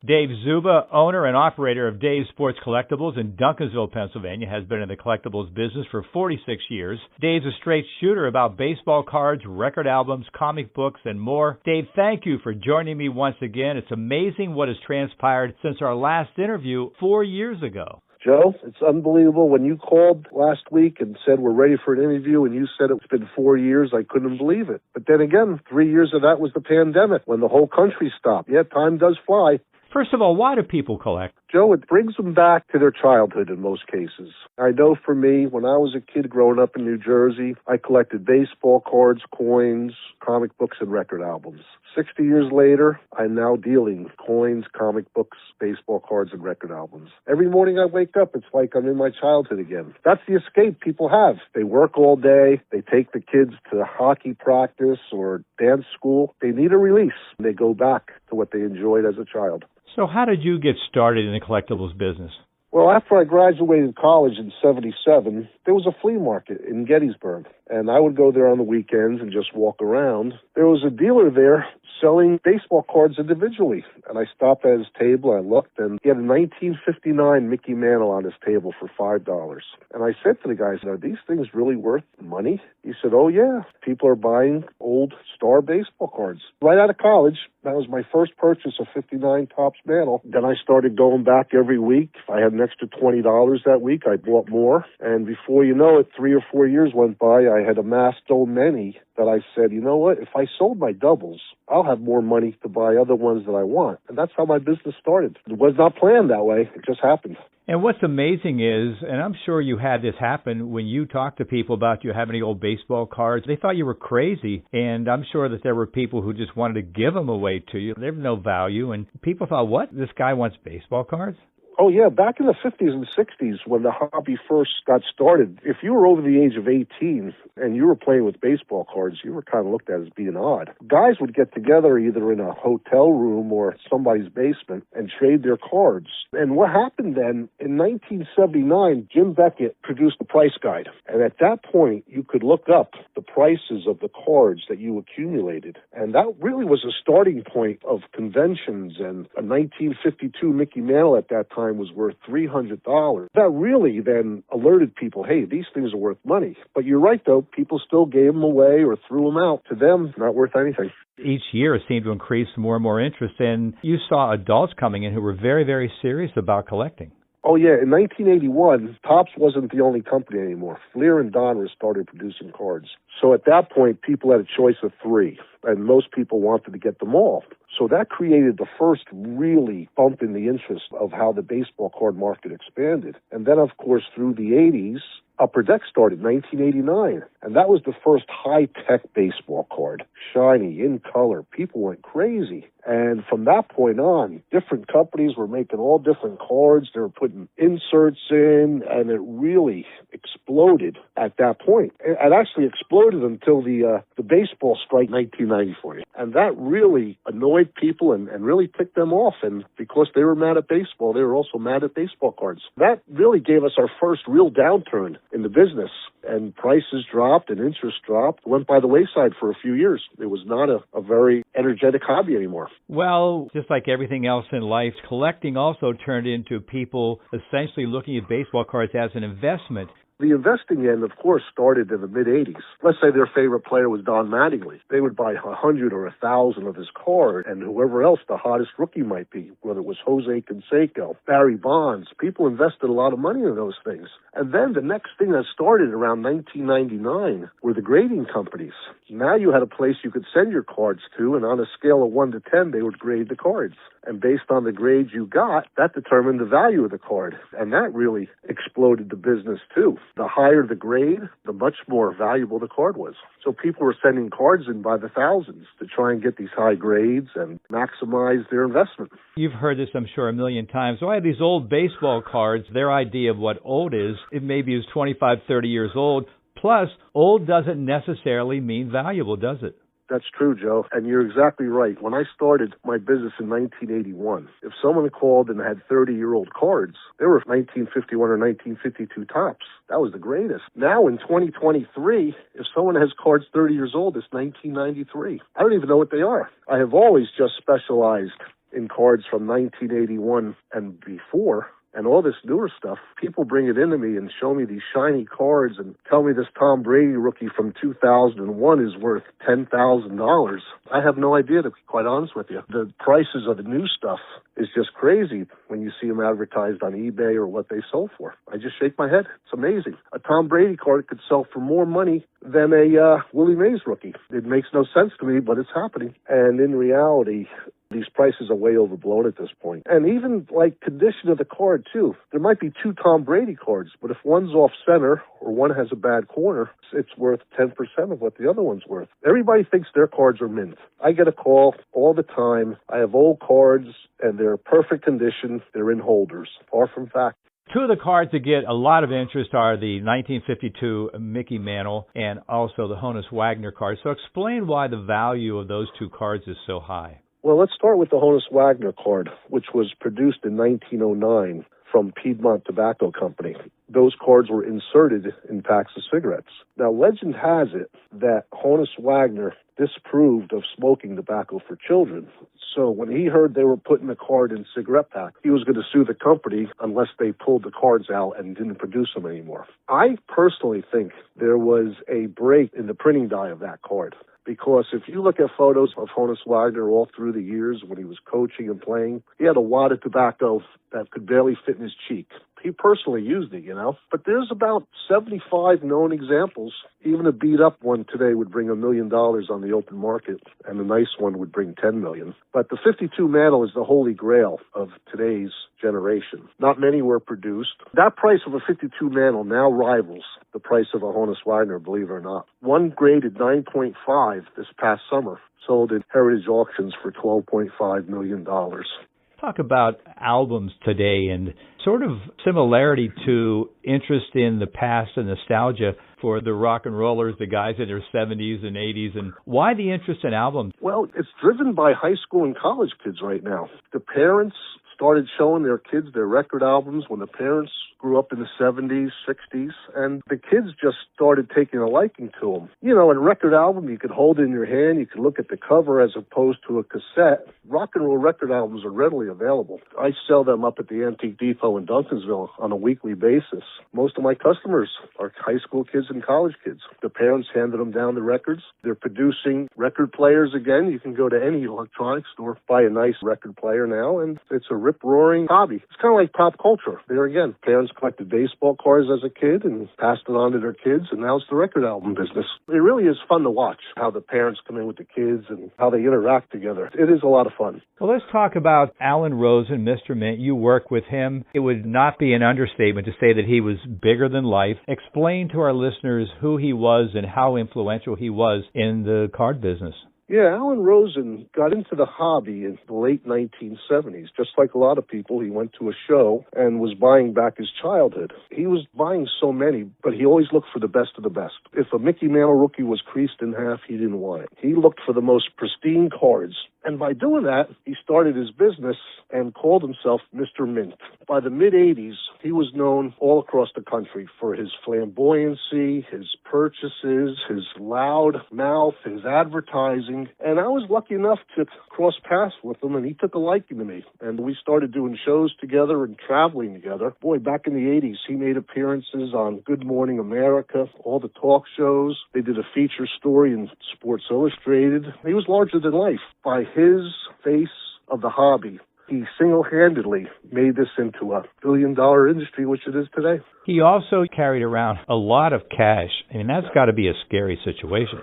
Dave Czuba, owner and operator of Dave's Sports Collectibles in Duncansville, Pennsylvania, has been in the collectibles business for 46 years. Dave's a straight shooter about baseball cards, record albums, comic books, and more. Dave, thank you for joining me once again. It's amazing what has transpired since our last interview 4 years ago. Joe, it's unbelievable. When you called last week and said we're ready for an interview and you said it's been 4 years, I couldn't believe it. But then again, 3 years of that was the pandemic when the whole country stopped. Yeah, time does fly. First of all, why do people collect? Joe, it brings them back to their childhood in most cases. I know for me, when I was a kid growing up in New Jersey, I collected baseball cards, coins, comic books, and record albums. 60 years later, I'm now dealing coins, comic books, baseball cards, and record albums. Every morning I wake up, it's like I'm in my childhood again. That's the escape people have. They work all day. They take the kids to hockey practice or dance school. They need a release. They go back to what they enjoyed as a child. So how did you get started in the collectibles business? Well, after I graduated college in 77, there was a flea market in Gettysburg, and I would go there on the weekends and just walk around. There was a dealer there selling baseball cards individually, and I stopped at his table, I looked, and he had a 1959 Mickey Mantle on his table for $5. And I said to the guys, are these things really worth money? He said, oh yeah, people are buying old star baseball cards. Right out of college, that was my first purchase of 59 Topps Mantle. Then I started going back every week. If I had an extra $20 that week, I bought more. And before you know it, 3 or 4 years went by, I had amassed so many that I said, you know what, if I sold my doubles, I'll have more money to buy other ones that I want. And that's how my business started. It was not planned that way. It just happened. And what's amazing is, and I'm sure you had this happen when you talked to people about you having any old baseball cards, they thought you were crazy. And I'm sure that there were people who just wanted to give them away to you. They have no value. And people thought, what? This guy wants baseball cards? Oh, yeah. Back in the 50s and 60s, when the hobby first got started, if you were over the age of 18 and you were playing with baseball cards, you were kind of looked at as being odd. Guys would get together either in a hotel room or somebody's basement and trade their cards. And what happened then, in 1979, Jim Beckett produced the price guide. And at that point, you could look up the prices of the cards that you accumulated. And that really was a starting point of conventions. And a 1952 Mickey Mantle at that time was worth $300. That really then alerted people, hey, these things are worth money. But you're right, though, people still gave them away or threw them out. To them, not worth anything. Each year it seemed to increase more and more interest, and you saw adults coming in who were very, very serious about collecting. Oh, yeah. In 1981, Topps wasn't the only company anymore. Fleer and Donruss started producing cards. So at that point, people had a choice of 3, and most people wanted to get them all. So that created the first really bump in the interest of how the baseball card market expanded. And then, of course, through the 80s, Upper Deck started, 1989. And that was the first high-tech baseball card. Shiny, in color. People went crazy. And from that point on, different companies were making all different cards. They were putting inserts in, and it really exploded at that point. It actually exploded until the baseball strike 1994. And that really annoyed people and really ticked them off. And because they were mad at baseball, they were also mad at baseball cards. That really gave us our first real downturn in the business. And prices dropped and interest dropped, went by the wayside for a few years. It was not a very energetic hobby anymore. Well, just like everything else in life, collecting also turned into people essentially looking at baseball cards as an investment. The investing end, of course, started in the mid-'80s. Let's say their favorite player was Don Mattingly. They would buy 100 or 1,000 of his card, and whoever else the hottest rookie might be, whether it was Jose Canseco, Barry Bonds. People invested a lot of money in those things. And then the next thing that started around 1999 were the grading companies. Now you had a place you could send your cards to, and on a scale of 1 to 10, they would grade the cards. And based on the grades you got, that determined the value of the card. And that really exploded the business, too. The higher the grade, the much more valuable the card was. So people were sending cards in by the thousands to try and get these high grades and maximize their investment. You've heard this, I'm sure, a million times. So I have these old baseball cards. Their idea of what old is, it maybe is 25, 30 years old. Plus, old doesn't necessarily mean valuable, does it? That's true, Joe, and you're exactly right. When I started my business in 1981, if someone called and had 30-year-old cards, they were 1951 or 1952 Topps. That was the greatest. Now in 2023, if someone has cards 30 years old, it's 1993. I don't even know what they are. I have always just specialized in cards from 1981 and before. And all this newer stuff, people bring it into me and show me these shiny cards and tell me this Tom Brady rookie from 2001 is worth $10,000. I have no idea, to be quite honest with you. The prices of the new stuff is just crazy when you see them advertised on eBay or what they sell for. I just shake my head. It's amazing. A Tom Brady card could sell for more money than a Willie Mays rookie. It makes no sense to me, but it's happening. And in reality, these prices are way overblown at this point. And even like condition of the card too. There might be two Tom Brady cards, but if one's off center or one has a bad corner, it's worth 10% of what the other one's worth. Everybody thinks their cards are mint. I get a call all the time. I have old cards and they're perfect condition. They're in holders. Far from fact. Two of the cards that get a lot of interest are the 1952 Mickey Mantle and also the Honus Wagner card. So explain why the value of those two cards is so high. Well, let's start with the Honus Wagner card, which was produced in 1909 from Piedmont Tobacco Company. Those cards were inserted in packs of cigarettes. Now, legend has it that Honus Wagner disapproved of smoking tobacco for children. So when he heard they were putting the card in cigarette pack, he was going to sue the company unless they pulled the cards out and didn't produce them anymore. I personally think there was a break in the printing die of that card. Because if you look at photos of Honus Wagner all through the years when he was coaching and playing, he had a wad of tobacco that could barely fit in his cheek. He personally used it, But there's about 75 known examples. Even a beat-up one today would bring $1 million on the open market, and a nice one would bring $10 million. But the 52 Mantle is the holy grail of today's generation. Not many were produced. That price of a 52 Mantle now rivals the price of a Honus Wagner, believe it or not. One graded 9.5 this past summer sold at Heritage Auctions for $12.5 million. Talk about albums today and sort of similarity to interest in the past and nostalgia for the rock and rollers, the guys in their 70s and 80s, and why the interest in albums? Well, it's driven by high school and college kids right now. The parents started showing their kids their record albums when the parents grew up in the 70s, 60s, and the kids just started taking a liking to them. A record album, you could hold it in your hand, you could look at the cover as opposed to a cassette. Rock and roll record albums are readily available. I sell them up at the Antique Depot in Duncansville on a weekly basis. Most of my customers are high school kids and college kids. The parents handed them down the records. They're producing record players again. You can go to any electronics store, buy a nice record player now, and it's a rip-roaring hobby. It's kind of like pop culture. There again, parents collected baseball cards as a kid and passed it on to their kids, and now it's the record album business. It really is fun to watch how the parents come in with the kids and how they interact together. It is a lot of fun. Well, let's talk about Alan Rosen, Mr. Mint. You work with him. It would not be an understatement to say that he was bigger than life. Explain to our listeners who he was and how influential he was in the card business. Yeah, Alan Rosen got into the hobby in the late 1970s. Just like a lot of people, he went to a show and was buying back his childhood. He was buying so many, but he always looked for the best of the best. If a Mickey Mantle rookie was creased in half, he didn't want it. He looked for the most pristine cards. And by doing that, he started his business and called himself Mr. Mint. By the mid-'80s, he was known all across the country for his flamboyancy, his purchases, his loud mouth, his advertising. And I was lucky enough to cross paths with him, and he took a liking to me. And we started doing shows together and traveling together. Boy, back in the 80s, he made appearances on Good Morning America, all the talk shows. They did a feature story in Sports Illustrated. He was larger than life. By his face of the hobby, he single-handedly made this into a billion-dollar industry, which it is today. He also carried around a lot of cash. I mean, that's got to be a scary situation.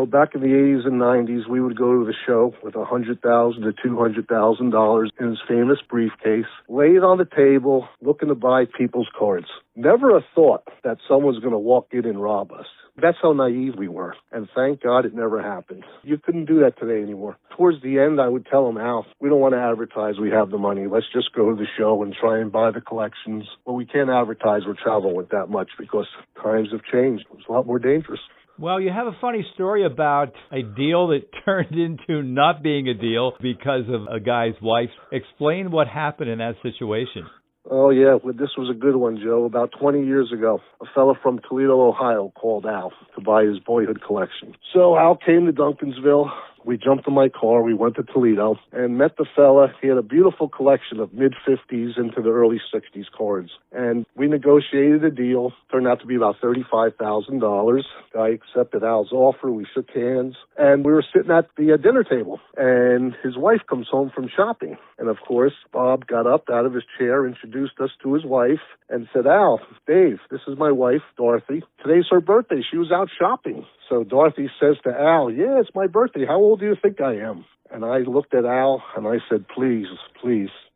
Back in the 80s and 90s, we would go to the show with $100,000 to $200,000 in his famous briefcase, lay it on the table, looking to buy people's cards. Never a thought that someone's going to walk in and rob us. That's how naive we were. And thank God it never happened. You couldn't do that today anymore. Towards the end, I would tell him, Al, we don't want to advertise we have the money. Let's just go to the show and try and buy the collections. Well, we can't advertise we're traveling with that much because times have changed. It's a lot more dangerous. Well, you have a funny story about a deal that turned into not being a deal because of a guy's wife. Explain what happened in that situation. Oh, yeah. Well, this was a good one, Joe. About 20 years ago, a fellow from Toledo, Ohio called Al to buy his boyhood collection. So Al came to Duncansville. We jumped in my car. We went to Toledo and met the fella. He had a beautiful collection of mid-50s into the early 60s cards. And we negotiated a deal. Turned out to be about $35,000. I accepted Al's offer. We shook hands. And we were sitting at the dinner table. And his wife comes home from shopping. And, of course, Bob got up out of his chair, introduced us to his wife, and said, Al, Dave, this is my wife, Dorothy. Today's her birthday. She was out shopping. So Dorothy says to Al, yeah, it's my birthday. How old do you think I am? And I looked at Al and I said, please,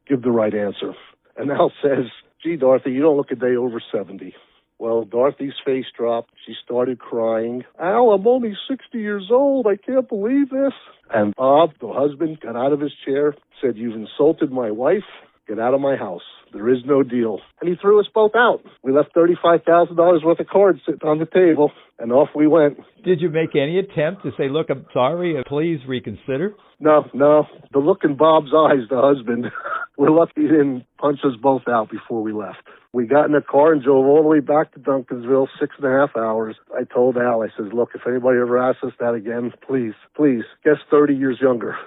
give the right answer. And Al says, gee, Dorothy, you don't look a day over 70. Well, Dorothy's face dropped. She started crying. Al, I'm only 60 years old. I can't believe this. And Bob, the husband, got out of his chair, said, you've insulted my wife. Get out of my house. There is no deal. And he threw us both out. We left $35,000 worth of cards sitting on the table, and off we went. Did you make any attempt to say, look, I'm sorry, please reconsider? No. The look in Bob's eyes, the husband, we're lucky he didn't punch us both out before we left. We got in a car and drove all the way back to Duncansville, 6.5 hours. I told Al, I said, look, if anybody ever asks us that again, please, guess 30 years younger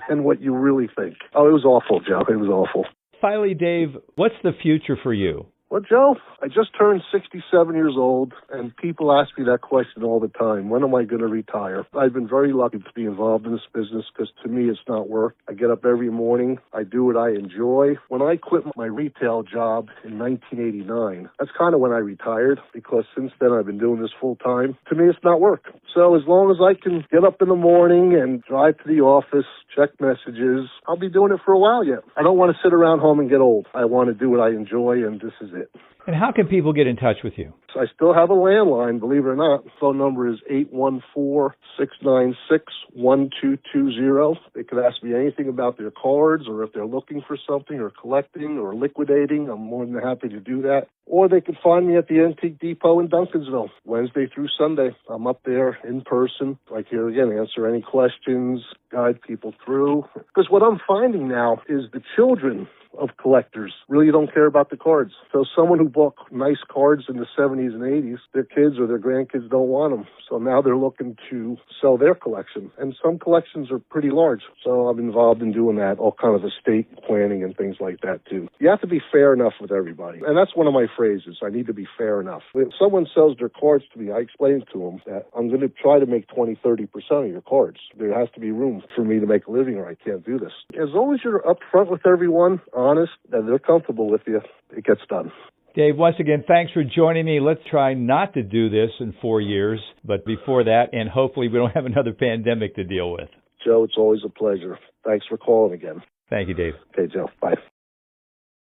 than what you really think. Oh, it was awful, Joe. It was awful. Finally, Dave, what's the future for you? Well, Joe, I just turned 67 years old, and people ask me that question all the time. When am I going to retire? I've been very lucky to be involved in this business because to me it's not work. I get up every morning. I do what I enjoy. When I quit my retail job in 1989, that's kind of when I retired because since then I've been doing this full time. To me, it's not work. So as long as I can get up in the morning and drive to the office, check messages, I'll be doing it for a while yet. I don't want to sit around home and get old. I want to do what I enjoy, and this is it. And how can people get in touch with you? I still have a landline, believe it or not. Phone number is 814-696-1220. They could ask me anything about their cards or if they're looking for something or collecting or liquidating. I'm more than happy to do that. Or they could find me at the Antique Depot in Duncansville, Wednesday through Sunday. I'm up there in person. Like here again, answer any questions, guide people through. Because what I'm finding now is the children of collectors really don't care about the cards. So someone who bought nice cards in the 70s and 80s, their kids or their grandkids don't want them. So now they're looking to sell their collection. And some collections are pretty large. So I'm involved in doing that, all kind of estate planning and things like that too. You have to be fair enough with everybody. And that's one of my phrases. I need to be fair enough. If someone sells their cards to me, I explain to them that I'm going to try to make 20-30% of your cards. There has to be room for me to make a living or I can't do this. As long as you're upfront with everyone, honest, and they're comfortable with you, it gets done. Dave, once again, thanks for joining me. Let's try not to do this in 4 years, but before that, and hopefully we don't have another pandemic to deal with. Joe, it's always a pleasure. Thanks for calling again. Thank you, Dave. Okay, Joe. Bye.